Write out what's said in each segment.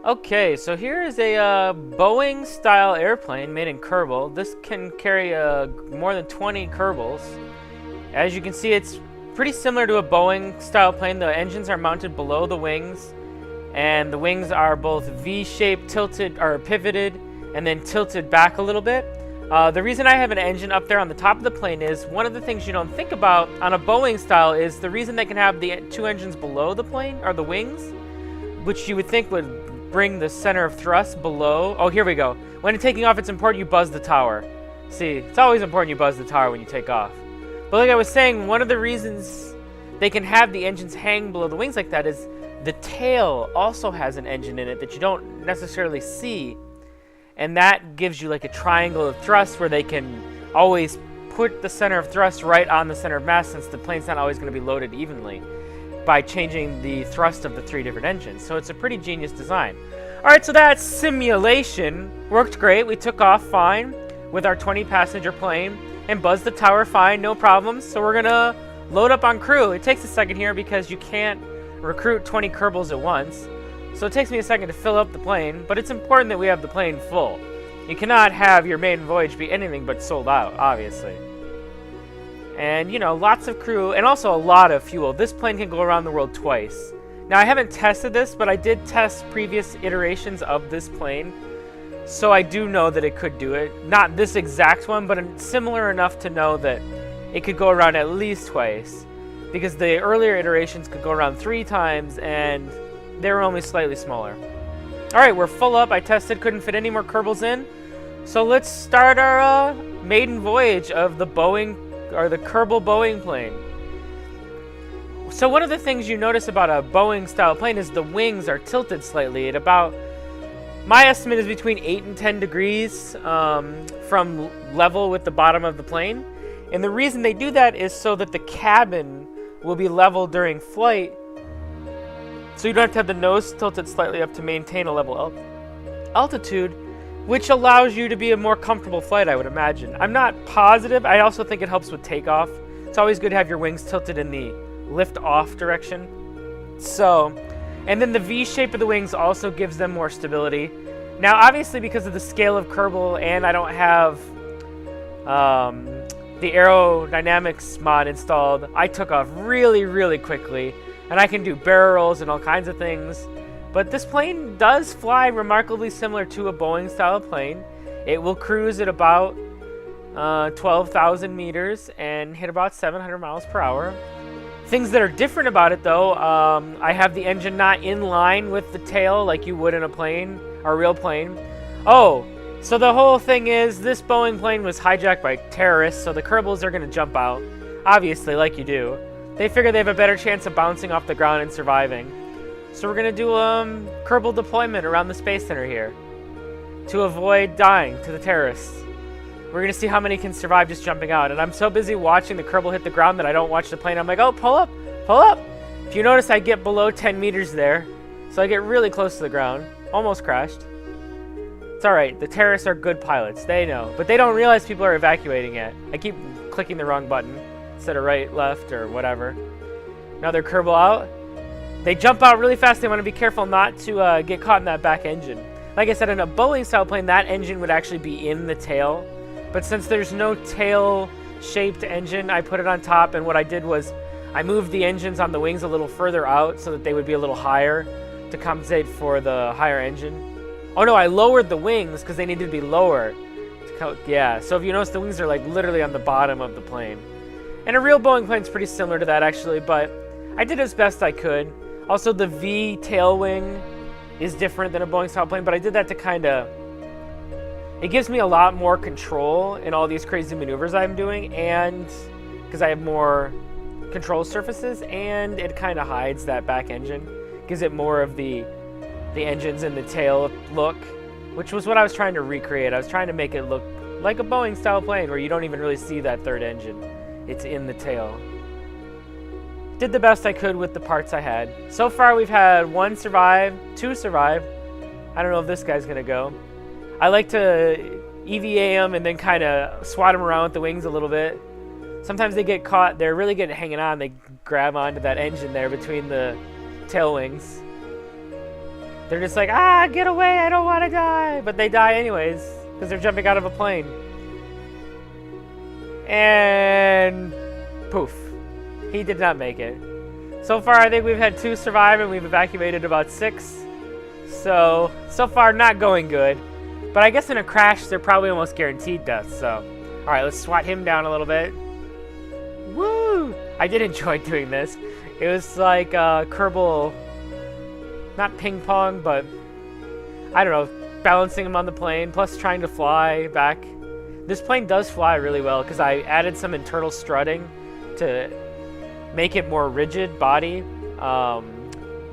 Okay, so here is a Boeing style airplane made in Kerbal. This can carry more than 20 Kerbals. As you can see, it's pretty similar to a Boeing style plane. The engines are mounted below the wings, and the wings are both V-shaped, tilted, or pivoted, and then tilted back a little bit. The reason I have an engine up there on the top of the plane is one of the things you don't think about on a Boeing style is the reason they can have the two engines below the plane, or the wings, which you would think would bring the center of thrust below. Oh, here we go. When taking off, it's important you buzz the tower. See, it's always important you buzz the tower when you take off. But like I was saying, one of the reasons they can have the engines hang below the wings like that is the tail also has an engine in it that you don't necessarily see. And that gives you like a triangle of thrust where they can always put the center of thrust right on the center of mass, since the plane's not always going to be loaded evenly, by changing the thrust of the three different engines. So it's a pretty genius design. Alright, so that simulation worked great. We took off fine with our 20 passenger plane and buzzed the tower fine, no problems. So we're gonna load up on crew. It takes a second here because you can't recruit 20 Kerbals at once. So it takes me a second to fill up the plane, but it's important that we have the plane full. You cannot have your maiden voyage be anything but sold out, obviously. And, you know, lots of crew, and also a lot of fuel. This plane can go around the world twice. Now, I haven't tested this, but I did test previous iterations of this plane, so I do know that it could do it. Not this exact one, but similar enough to know that it could go around at least twice, because the earlier iterations could go around 3 times, and they were only slightly smaller. Alright, we're full up. I tested, couldn't fit any more Kerbals in, so let's start our maiden voyage of the Boeing, or the Kerbal Boeing plane. So one of the things you notice about a Boeing style plane is the wings are tilted slightly at about, my estimate is between 8 and 10 degrees from level with the bottom of the plane. And the reason they do that is so that the cabin will be level during flight, so you don't have to have the nose tilted slightly up to maintain a level altitude, which allows you to be a more comfortable flight, I would imagine. I'm not positive. I also think it helps with takeoff. It's always good to have your wings tilted in the lift-off direction. So, and then the V shape of the wings also gives them more stability. Now, obviously, because of the scale of Kerbal, and I don't have the aerodynamics mod installed, I took off really, really quickly, and I can do barrel rolls and all kinds of things. But this plane does fly remarkably similar to a Boeing style plane. It will cruise at about 12,000 meters and hit about 700 miles per hour. Things that are different about it, though, I have the engine not in line with the tail like you would in a plane, or a real plane. Oh, so the whole thing is this Boeing plane was hijacked by terrorists, so the Kerbals are going to jump out, obviously, like you do. They figure they have a better chance of bouncing off the ground and surviving. So we're going to do Kerbal Deployment around the Space Center here to avoid dying to the terrorists. We're going to see how many can survive just jumping out. And I'm so busy watching the Kerbal hit the ground that I don't watch the plane. I'm like, oh, pull up, pull up. If you notice, I get below 10 meters there. So I get really close to the ground. Almost crashed. It's all right. The terrorists are good pilots. They know. But they don't realize people are evacuating yet. I keep clicking the wrong button instead of right, left, or whatever. Another Kerbal out. They jump out really fast. They want to be careful not to get caught in that back engine. Like I said, in a Boeing style plane, that engine would actually be in the tail. But since there's no tail-shaped engine, I put it on top. And what I did was I moved the engines on the wings a little further out so that they would be a little higher to compensate for the higher engine. Oh no, I lowered the wings because they needed to be lower. Yeah, so if you notice, the wings are like literally on the bottom of the plane. And a real Boeing plane is pretty similar to that, actually, but I did as best I could. Also, the V tail wing is different than a Boeing style plane, but I did that to kind of... It gives me a lot more control in all these crazy maneuvers I'm doing, and because I have more control surfaces, and it kind of hides that back engine. Gives it more of the engines and the tail look, which was what I was trying to recreate. I was trying to make it look like a Boeing style plane where you don't even really see that third engine. It's in the tail. Did the best I could with the parts I had. So far we've had 1 survive, 2 survive. I don't know if this guy's gonna go. I like to EVA them and then kind of swat them around with the wings a little bit. Sometimes they get caught, they're really good at hanging on. They grab onto that engine there between the tail wings. They're just like, ah, get away, I don't want to die. But they die anyways, because they're jumping out of a plane. And poof, he did not make it. So far, I think we've had 2 survive, and we've evacuated about 6. So far, not going good. But I guess in a crash, they're probably almost guaranteed death, so. All right, let's swat him down a little bit. Woo! I did enjoy doing this. It was like Kerbal, not ping pong, but I don't know, balancing him on the plane, plus trying to fly back. This plane does fly really well because I added some internal strutting to make it more rigid body.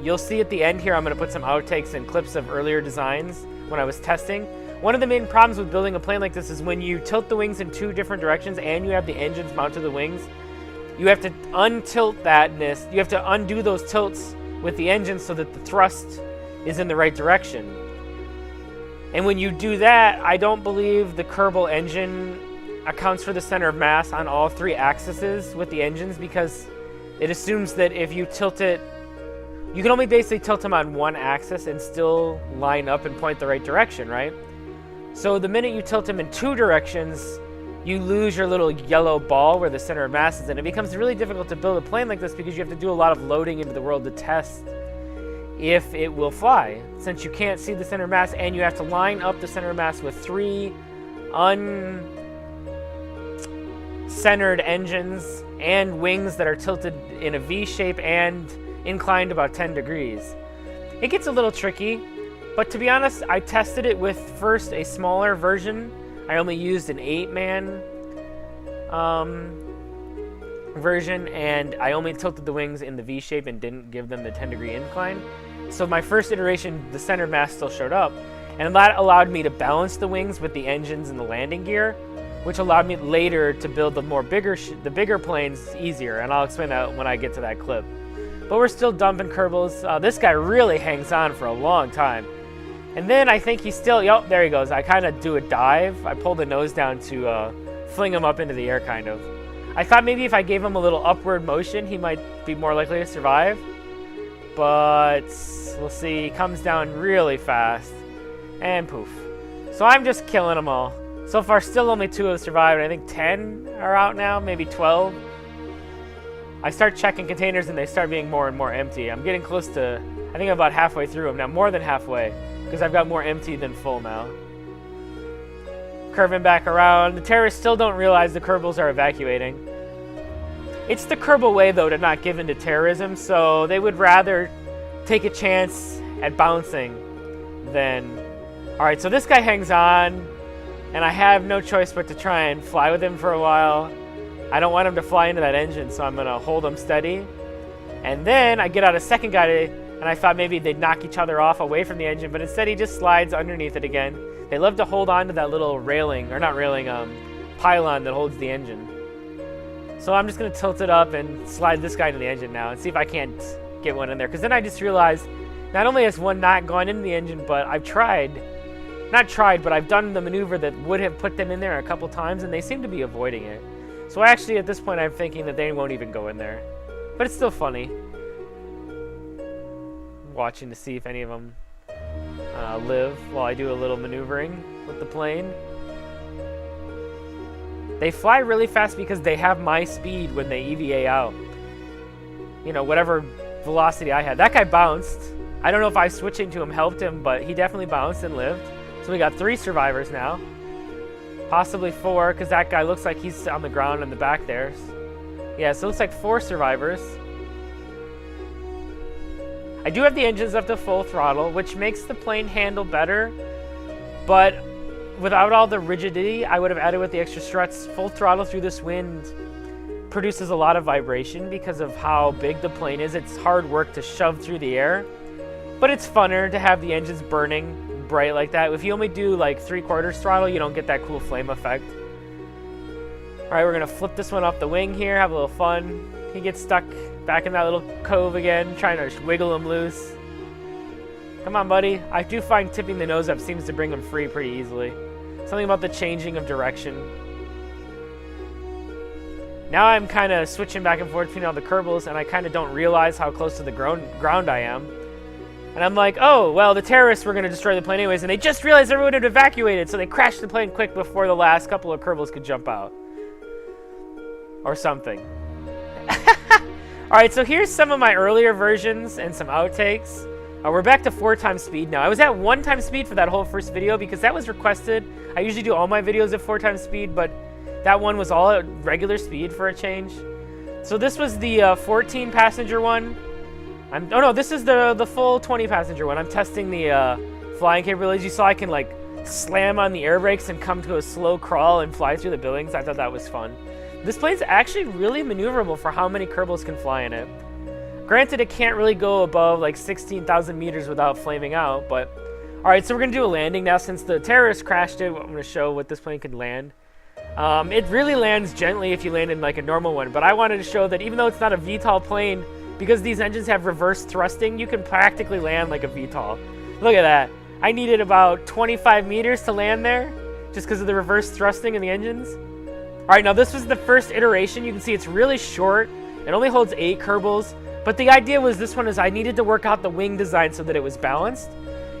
You'll see at the end here, I'm going to put some outtakes and clips of earlier designs when I was testing. One of the main problems with building a plane like this is when you tilt the wings in 2 different directions and you have the engines mounted to the wings, you have to untilt thatness. You have to undo those tilts with the engine so that the thrust is in the right direction. And when you do that, I don't believe the Kerbal engine accounts for the center of mass on all 3 axes with the engines, because it assumes that if you tilt it, you can only basically tilt them on 1 axis and still line up and point the right direction, right? So the minute you tilt them in 2 directions, you lose your little yellow ball where the center of mass is, and it becomes really difficult to build a plane like this because you have to do a lot of loading into the world to test if it will fly, since you can't see the center of mass, and you have to line up the center of mass with 3 uncentered engines and wings that are tilted in a V shape and inclined about 10 degrees. It gets a little tricky, but to be honest, I tested it with first a smaller version. I only used an 8-man version, and I only tilted the wings in the V shape and didn't give them the 10-degree incline. So my first iteration, the center mass still showed up, and that allowed me to balance the wings with the engines and the landing gear, which allowed me later to build the bigger planes easier, and I'll explain that when I get to that clip. But we're still dumping Kerbals. This guy really hangs on for a long time. And then I think he's still, yep, there he goes. I kind of do a dive. I pull the nose down to fling him up into the air, kind of. I thought maybe if I gave him a little upward motion, he might be more likely to survive. But we'll see. He comes down really fast. And poof. So I'm just killing them all. So far, still only 2 have survived. I think 10 are out now, maybe 12. I start checking containers and they start being more and more empty. I'm getting close to, I think I'm about halfway through them now, more than halfway, because I've got more empty than full now. Curving back around. The terrorists still don't realize the Kerbals are evacuating. It's the Kerbal way, though, to not give in to terrorism, so they would rather take a chance at bouncing than... Alright, so this guy hangs on, and I have no choice but to try and fly with him for a while. I don't want him to fly into that engine, so I'm going to hold him steady. And then I get out a second guy, and I thought maybe they'd knock each other off away from the engine, but instead he just slides underneath it again. They love to hold on to that little railing, or not railing, pylon that holds the engine. So I'm just going to tilt it up and slide this guy into the engine now and see if I can't get one in there. Because then I just realized, not only has one not gone into the engine, but I've but I've done the maneuver that would have put them in there a couple times, and they seem to be avoiding it. So actually, at this point, I'm thinking that they won't even go in there. But it's still funny. Watching to see if any of them live while I do a little maneuvering with the plane. They fly really fast because they have my speed when they EVA out. You know, whatever velocity I had. That guy bounced. I don't know if I switching to him helped him, but he definitely bounced and lived. So we got 3 survivors now. Possibly 4, because that guy looks like he's on the ground in the back there. Yeah, so it looks like 4 survivors. I do have the engines up to full throttle, which makes the plane handle better. But without all the rigidity I would have added with the extra struts, full throttle through this wind produces a lot of vibration because of how big the plane is. It's hard work to shove through the air. But it's funner to have the engines burning bright like that. If you only do like 3/4 throttle, you don't get that cool flame effect. Alright, we're gonna flip this one off the wing here, have a little fun. He gets stuck back in that little cove again, trying to wiggle him loose. Come on, buddy. I do find tipping the nose up seems to bring him free pretty easily. Something about the changing of direction. Now I'm kind of switching back and forth between all the Kerbals, and I kind of don't realize how close to the ground I am. And I'm like, oh, well, the terrorists were going to destroy the plane anyways, and they just realized everyone had evacuated, so they crashed the plane quick before the last couple of Kerbals could jump out. Or something. Alright, so here's some of my earlier versions and some outtakes. We're back to 4 times speed now. I was at 1 time speed for that whole first video because that was requested. I usually do all my videos at 4 times speed, but that one was all at regular speed for a change. So this was the 14 passenger one. Oh no, this is the full 20 passenger one. I'm testing the flying capabilities. You saw I can like slam on the air brakes and come to a slow crawl and fly through the buildings. I thought that was fun. This plane's actually really maneuverable for how many Kerbals can fly in it. Granted, it can't really go above like 16,000 meters without flaming out, but... Alright, so we're going to do a landing now. Since the terrorists crashed it, I'm going to show what this plane can land. It really lands gently if you land in like a normal one, but I wanted to show that even though it's not a VTOL plane, because these engines have reverse thrusting, you can practically land like a VTOL. Look at that. I needed about 25 meters to land there, just because of the reverse thrusting in the engines. Alright, now this was the first iteration. You can see it's really short. It only holds 8 Kerbals. But the idea was this one is I needed to work out the wing design so that it was balanced.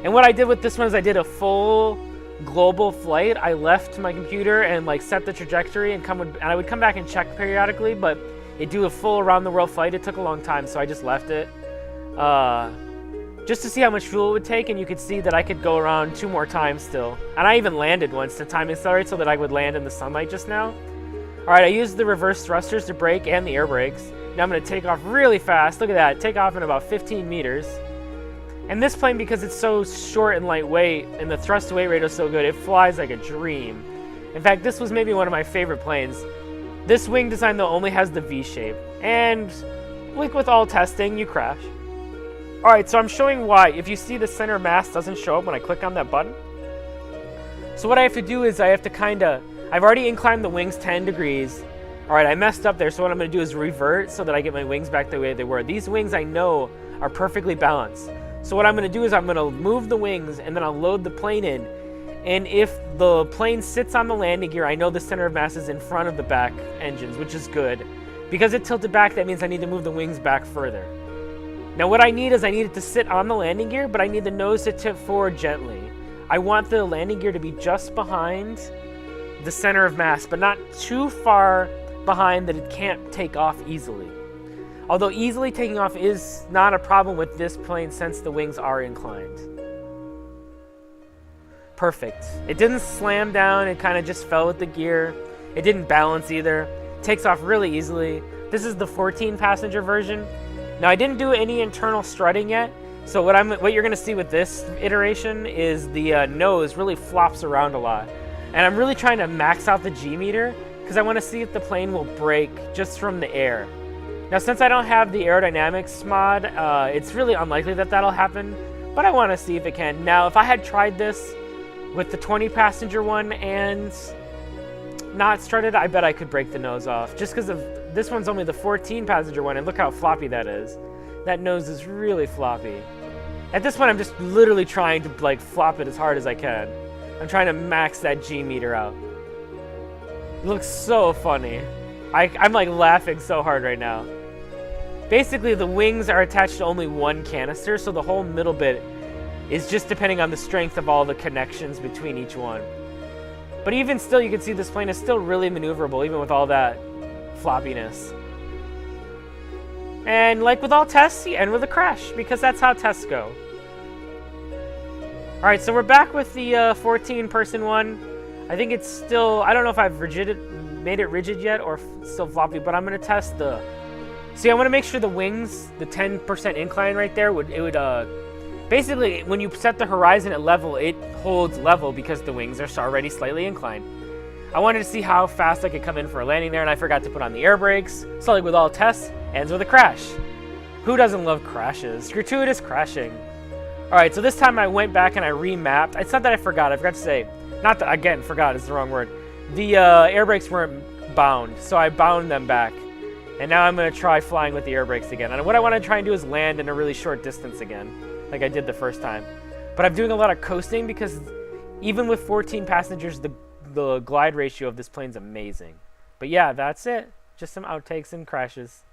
And what I did with this one is I did a full global flight. I left my computer and like set the trajectory and I would come back and check periodically, but it'd do a full around the world flight. It took a long time, so I just left it. Just to see how much fuel it would take, and you could see that I could go around 2 more times still. And I even landed once to time accelerate so that I would land in the sunlight just now. Alright, I used the reverse thrusters to brake and the air brakes. Now I'm going to take off really fast. Look at that. Take off in about 15 meters. And this plane, because it's so short and lightweight, and the thrust-to-weight ratio is so good, it flies like a dream. In fact, this was maybe one of my favorite planes. This wing design, though, only has the V-shape. And like with all testing, you crash. Alright, so I'm showing why. If you see the center mass doesn't show up when I click on that button. So what I have to do is I have to kind of... I've already inclined the wings 10 degrees. Alright, I messed up there, so what I'm going to do is revert so that I get my wings back the way they were. These wings I know are perfectly balanced. So what I'm going to do is I'm going to move the wings and then I'll load the plane in. And if the plane sits on the landing gear, I know the center of mass is in front of the back engines, which is good. Because it tilted back, that means I need to move the wings back further. Now what I need is I need it to sit on the landing gear, but I need the nose to tip forward gently. I want the landing gear to be just behind the center of mass, but not too far behind that it can't take off easily. Although easily taking off is not a problem with this plane since the wings are inclined. Perfect. It didn't slam down, it kind of just fell with the gear. It didn't balance either. Takes off really easily. This is the 14 passenger version. Now I didn't do any internal strutting yet, so what you're gonna see with this iteration is the nose really flops around a lot. And I'm really trying to max out the G meter because I want to see if the plane will brake just from the air. Now since I don't have the aerodynamics mod, it's really unlikely that that'll happen, but I want to see if it can. Now if I had tried this with the 20 passenger one and not strutted, I bet I could break the nose off. Just because of this one's only the 14 passenger one, and look how floppy that is. That nose is really floppy. At this point I'm just literally trying to like flop it as hard as I can. I'm trying to max that G meter out. It looks so funny. I'm like laughing so hard right now. Basically the wings are attached to only one canister, so the whole middle bit is just depending on the strength of all the connections between each one. But even still, you can see this plane is still really maneuverable even with all that floppiness. And like with all tests, you end with a crash because that's how tests go. Alright, so we're back with the 14 person one. I think it's still, I don't know if I've made it rigid yet or still floppy, but I'm going to test the... See, I want to make sure the wings, the 10% incline right there, basically, when you set the horizon at level, it holds level because the wings are already slightly inclined. I wanted to see how fast I could come in for a landing there, and I forgot to put on the air brakes. So like with all tests, ends with a crash. Who doesn't love crashes? Gratuitous crashing. Alright, so this time I went back and I remapped. It's not that I forgot to say. Not that, again, forgot is the wrong word. The air brakes weren't bound, so I bound them back. And now I'm going to try flying with the air brakes again. And what I want to try and do is land in a really short distance again, like I did the first time. But I'm doing a lot of coasting because even with 14 passengers, the glide ratio of this plane's amazing. But yeah, that's it. Just some outtakes and crashes.